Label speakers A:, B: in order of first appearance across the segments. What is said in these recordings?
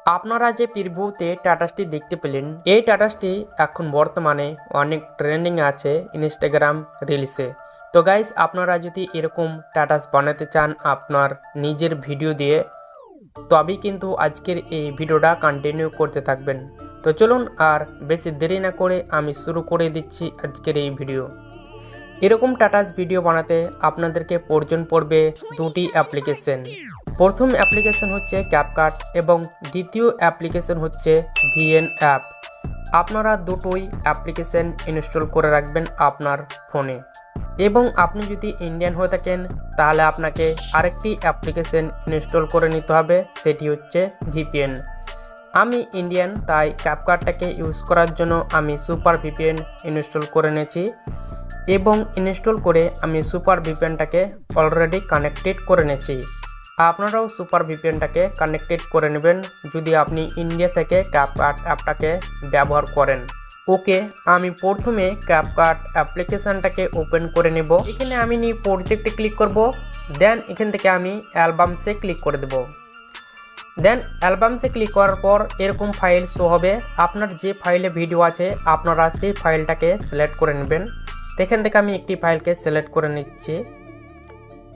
A: আপনারা যে প্রিভিউতে টাটাসটি দেখতে পেলেন, এই টাটাসটি এখন বর্তমানে অনেক ট্রেন্ডিং আছে ইনস্টাগ্রাম রিলসে। তো গাইস, আপনারা যদি এরকম টাটাস বানাতে চান আপনার নিজের ভিডিও দিয়ে, তবেই কিন্তু আজকের এই ভিডিওটা কন্টিনিউ করতে থাকবেন। তো চলুন আর বেশি দেরি না করে আমি শুরু করে দিচ্ছি আজকের এই ভিডিও। এরকম টাটাস ভিডিও বানাতে আপনাদেরকে প্রয়োজন পড়বে দুটি অ্যাপ্লিকেশন। প্রথম অ্যাপ্লিকেশন হচ্ছে ক্যাপকাট এবং দ্বিতীয় অ্যাপ্লিকেশন হচ্ছে ভিএন অ্যাপ। আপনারা দুটোই অ্যাপ্লিকেশন ইনস্টল করে রাখবেন আপনার ফোনে। এবং আপনি যদি ইন্ডিয়ান হয়ে থাকেন তাহলে আপনাকে আরেকটি অ্যাপ্লিকেশন ইনস্টল করে নিতে হবে, সেটি হচ্ছে ভিপিএন। আমি ইন্ডিয়ান, তাই ক্যাপকাটটাকে ইউজ করার জন্য আমি সুপার ভিপিএন ইনস্টল করে নিয়েছি এবং ইনস্টল করে আমি সুপার ভিপিএনটাকে অলরেডি কানেক্টেড করে নিয়েছি। আপনারাও সুপার ভিপিএনটাকে কানেক্টেড করে নেবেন যদি আপনি ইন্ডিয়া থেকে ক্যাপকাট অ্যাপটাকে ব্যবহার করেন। ওকে, আমি প্রথমে ক্যাপকাট অ্যাপ্লিকেশানটাকে ওপেন করে নেব। এখানে আমি নিউ প্রজেক্টে ক্লিক করব, দেন এখান থেকে আমি অ্যালবামসে ক্লিক করে দেব। দেন অ্যালবামসে ক্লিক করার পর এরকম ফাইল শো হবে। আপনার যে ফাইলে ভিডিও আছে আপনারা সেই ফাইলটাকে সিলেক্ট করে নেবেন। এখান থেকে আমি একটি ফাইলকে সিলেক্ট করে নিচ্ছি।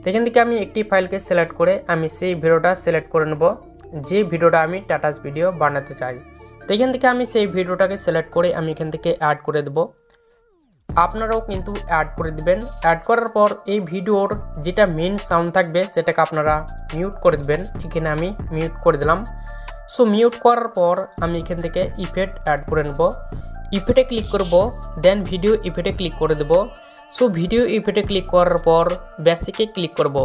A: এখান থেকে আমি একটি ফাইলকে সিলেক্ট করে আমি সেই ভিডিওটা সিলেক্ট করে নেব, যে ভিডিওটা আমি টাটাস ভিডিও বানাতে চাই। তো এখান থেকে আমি সেই ভিডিওটাকে সিলেক্ট করে আমি এখান থেকে অ্যাড করে দেব। আপনারাও কিন্তু অ্যাড করে দিবেন। অ্যাড করার পর এই ভিডিওর যেটা মেন সাউন্ড থাকবে সেটাকে আপনারা মিউট করে দেবেন। এখানে আমি মিউট করে দিলাম। সো মিউট করার পর আমি এখান থেকে ইফেক্ট অ্যাড করে নেব। ইফেক্টে ক্লিক করব, দেন ভিডিও ইফেক্টে ক্লিক করে দেব। সো ভিডিও ইফেক্টে ক্লিক করার পর বেসিকে ক্লিক করব।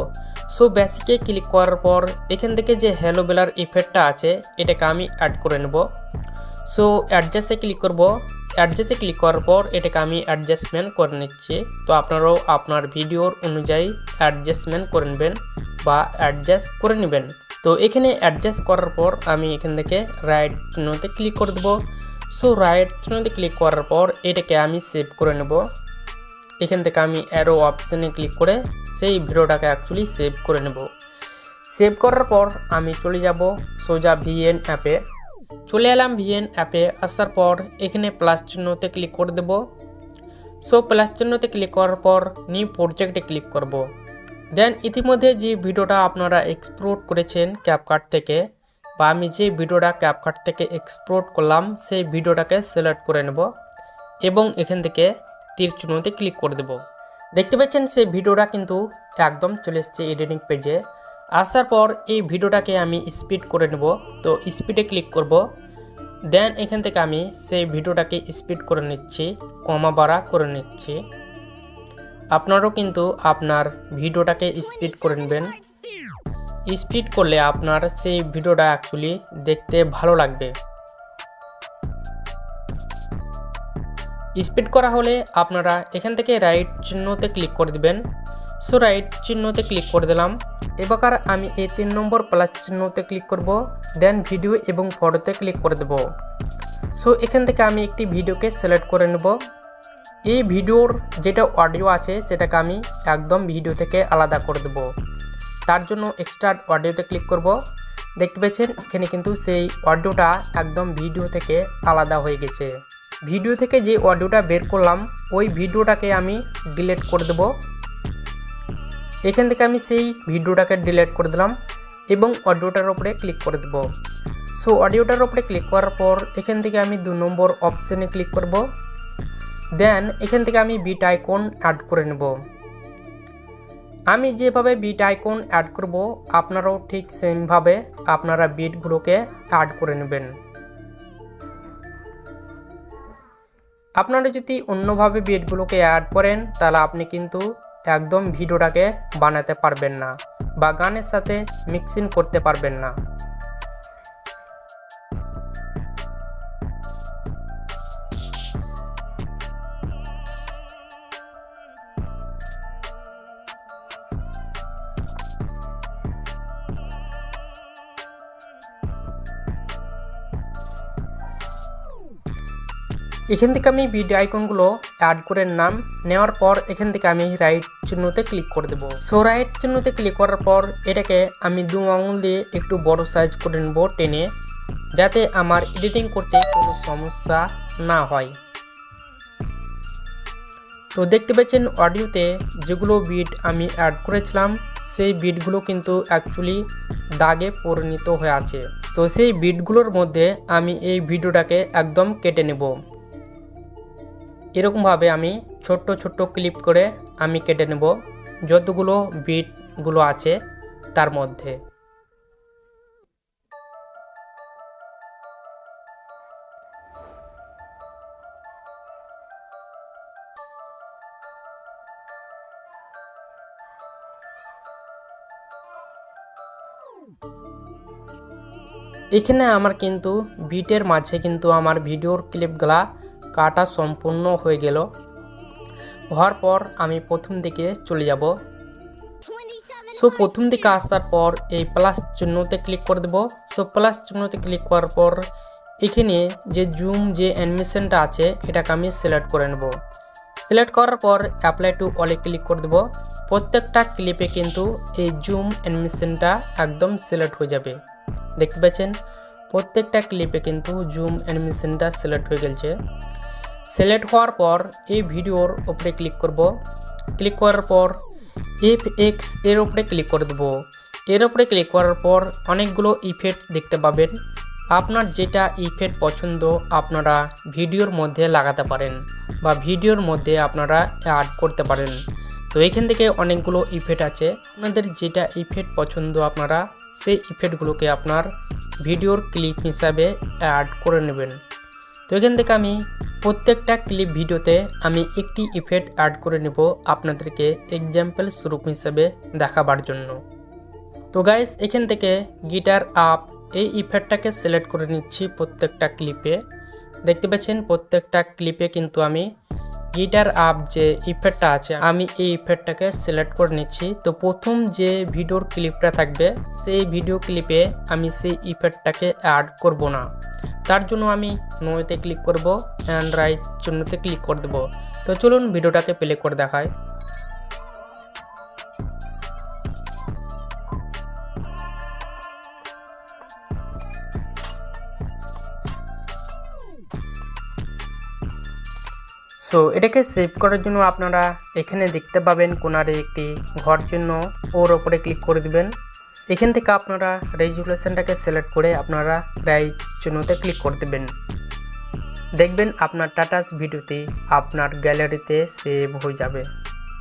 A: সো বেসিকে ক্লিক করার পর এখান থেকে যে হ্যালো বেলার ইফেক্টটা আছে এটাকে আমি অ্যাড করে নেব। সো অ্যাডজাস্টে ক্লিক করব। অ্যাডজাস্টে ক্লিক করার পর এটাকে আমি অ্যাডজাস্টমেন্ট করে নিচ্ছি। তো আপনারাও আপনার ভিডিওর অনুযায়ী অ্যাডজাস্টমেন্ট করে নেবেন বা অ্যাডজাস্ট করে নেবেন। তো এখানে অ্যাডজাস্ট করার পর আমি এখান থেকে রাইট চিহ্নতে ক্লিক করে দেবো। সো রাইট চিহ্নতে ক্লিক করার পর এটাকে আমি সেভ করে নেব। এখান থেকে আমি অ্যারো অপশানে ক্লিক করে সেই ভিডিওটাকে অ্যাকচুয়ালি সেভ করে নেব। সেভ করার পর আমি চলে যাব সোজা ভিএন অ্যাপে। চলে এলাম ভিএন অ্যাপে। আসার পর এখানে প্লাস চিহ্নতে ক্লিক করে দেব। সো প্লাস চিহ্নতে ক্লিক করার পর নিউ প্রজেক্টে ক্লিক করব। দেন ইতিমধ্যে যে ভিডিওটা আপনারা এক্সপোর্ট করেছেন ক্যাপকাট থেকে, বা আমি যে ভিডিওটা ক্যাপকাট থেকে এক্সপোর্ট করলাম সেই ভিডিওটাকে সিলেক্ট করে নেব এবং এখান থেকে তীর চিহ্নতে ক্লিক করে দেব। দেখতে পাচ্ছেন সেই ভিডিওটা কিন্তু একদম চলে এসছে এডিটিং পেজে। আসার পর এই ভিডিওটাকে আমি স্পিড করে নেব। তো স্পিডে ক্লিক করব। দেন এখান থেকে আমি সেই ভিডিওটাকে স্পিড করে নিচ্ছি, কমা বাড়া করে নিচ্ছি। আপনারাও কিন্তু আপনার ভিডিওটাকে স্পিড করে নেবেন। স্পিড করলে আপনার সেই ভিডিওটা অ্যাকচুয়ালি দেখতে ভালো লাগবে। স্পিড করা হলে আপনারা এখান থেকে রাইট চিহ্নতে ক্লিক করে দিবেন। সো রাইট চিহ্নতে ক্লিক করে দিলাম। এবার আমি এই 3 নম্বর প্লাস চিহ্নতে ক্লিক করব। দেন ভিডিও এবং ফটোতে ক্লিক করে দেব। সো এখান থেকে আমি একটি ভিডিওকে সিলেক্ট করে নেব। এই ভিডিওর যেটা অডিও আছে সেটাকে আমি একদম ভিডিও থেকে আলাদা করে দেব। তার জন্য এক্সট্রা অডিওতে ক্লিক করব। দেখতে পাচ্ছেন এখানে কিন্তু সেই অডিওটা একদম ভিডিও থেকে আলাদা হয়ে গেছে। ভিডিও থেকে যে অডিওটা বের করলাম ওই ভিডিওটাকে আমি ডিলিট করে দেব। এখান থেকে আমি সেই ভিডিওটাকে ডিলিট করে দিলাম এবং অডিওটার উপরে ক্লিক করে দেব। সো অডিওটার উপরে ক্লিক করার পর এখান থেকে আমি 2 নম্বর অপশানে ক্লিক করব। দেন এখান থেকে আমি বিট আইকন অ্যাড করে নেব। আমি যেভাবে বিট আইকন অ্যাড করব আপনারাও ঠিক সেমভাবে আপনারা বিটগুলোকে অ্যাড করে নেবেন। আপনারা যদি অন্যভাবে বিটগুলোকে অ্যাড করেন তাহলে আপনি কিন্তু একদম ভিডিওটাকে বানাতে পারবেন না বা গানের সাথে মিক্সিং করতে পারবেন না। এখান থেকে আমি ভিডিও আইকনগুলো অ্যাড করে নাম নেওয়ার পর এখান থেকে আমি রাইট চিহ্নতে ক্লিক করে দেব। সো রাইট চিহ্নতে ক্লিক করার পর এটাকে আমি 2 আঙুল দিয়ে একটু বড় সাইজ করে নেব টেনে। যাতে আমার এডিটিং করতে কোনো সমস্যা না হয়। তো দেখতে পাচ্ছেন অডিওতে যেগুলো বিট আমি অ্যাড করেছিলাম সেই বিটগুলো কিন্তু অ্যাকচুয়ালি দাগে পরিণত হয়ে আছে। তো সেই বিটগুলোর মধ্যে আমি এই ভিডিওটাকে একদম কেটে নেব। এরকমভাবে আমি ছোট্ট ছোট্ট ক্লিপ করে আমি কেটে নেব যতগুলো বিটগুলো আছে তার মধ্যে। এখানে আমার কিন্তু বিটের মাঝে কিন্তু আমার ভিডিওর ক্লিপগুলা কাটা সম্পূর্ণ হয়ে গেল। হওয়ার পর আমি প্রথম দিকে চলে যাব। সো প্রথম দিকে আসার পর এই প্লাস চিহ্নতে ক্লিক করে দেব। সো প্লাস চিহ্নতে ক্লিক করার পর এখানে যে জুম যে অ্যানিমেশনটা আছে এটাকে আমি সিলেক্ট করে নেব। সিলেক্ট করার পর অ্যাপ্লাই টু অলে ক্লিক করে দেব। প্রত্যেকটা ক্লিপে কিন্তু এই জুম অ্যানিমেশনটা একদম সিলেক্ট হয়ে যাবে। দেখতে পাচ্ছেন প্রত্যেকটা ক্লিপে কিন্তু জুম অ্যানিমেশনটা সিলেক্ট হয়ে গেছে। সিলেক্ট হওয়ার পর এই ভিডিওর উপরে ক্লিক করব। ক্লিক করার পর এফএক্স এর উপরে ক্লিক করে দেব। এর উপরে ক্লিক করার পর অনেকগুলো ইফেক্ট দেখতে পাবেন। আপনার যেটা ইফেক্ট পছন্দ আপনারা ভিডিওর মধ্যে লাগাতে পারেন বা ভিডিওর মধ্যে আপনারা অ্যাড করতে পারেন। তো এখান থেকে অনেকগুলো ইফেক্ট আছে, আপনাদের যেটা ইফেক্ট পছন্দ আপনারা সেই ইফেক্টগুলোকে আপনার ভিডিওর ক্লিপ হিসাবে অ্যাড করে নেবেন। তো এখান থেকে আমি প্রত্যেকটা ক্লিপ ভিডিওতে আমি একটি ইফেক্ট অ্যাড করে নেব আপনাদেরকে এক্সাম্পল স্বরূপ হিসাবে দেখাবার জন্য। তো গাইস এখান থেকে গিটার আপ এই ইফেক্টটাকে সিলেক্ট করে নিচ্ছি প্রত্যেকটা ক্লিপে। দেখতে পাচ্ছেন প্রত্যেকটা ক্লিপে কিন্তু আমি গিটার আপ যে ইফেক্টটা আছে আমি এই ইফেক্টটাকে সিলেক্ট করে নিচ্ছি। তো প্রথম যে ভিডিওর ক্লিপটা থাকবে সেই ভিডিও ক্লিপে আমি সেই ইফেক্টটাকে অ্যাড করব না, তার জন্য আমি নোতে ক্লিক করব অ্যান্ড রাইট চিহ্নতে ক্লিক করে দেব। তো চলুন ভিডিওটাকে প্লে করে দেখাই। সো এটাকে সেভ করার জন্য আপনারা এখানে দেখতে পাবেন কোনারে একটি ঘর চিহ্ন, ওর ওপরে ক্লিক করে দিবেন। এখান থেকে আপনারা রেজুলেশনটাকে সিলেক্ট করে আপনারা রাইট চিহ্নতে ক্লিক করে দেবেন। দেখবেন আপনার টাটাস ভিডিওতে আপনার গ্যালারিতে সেভ হয়ে যাবে।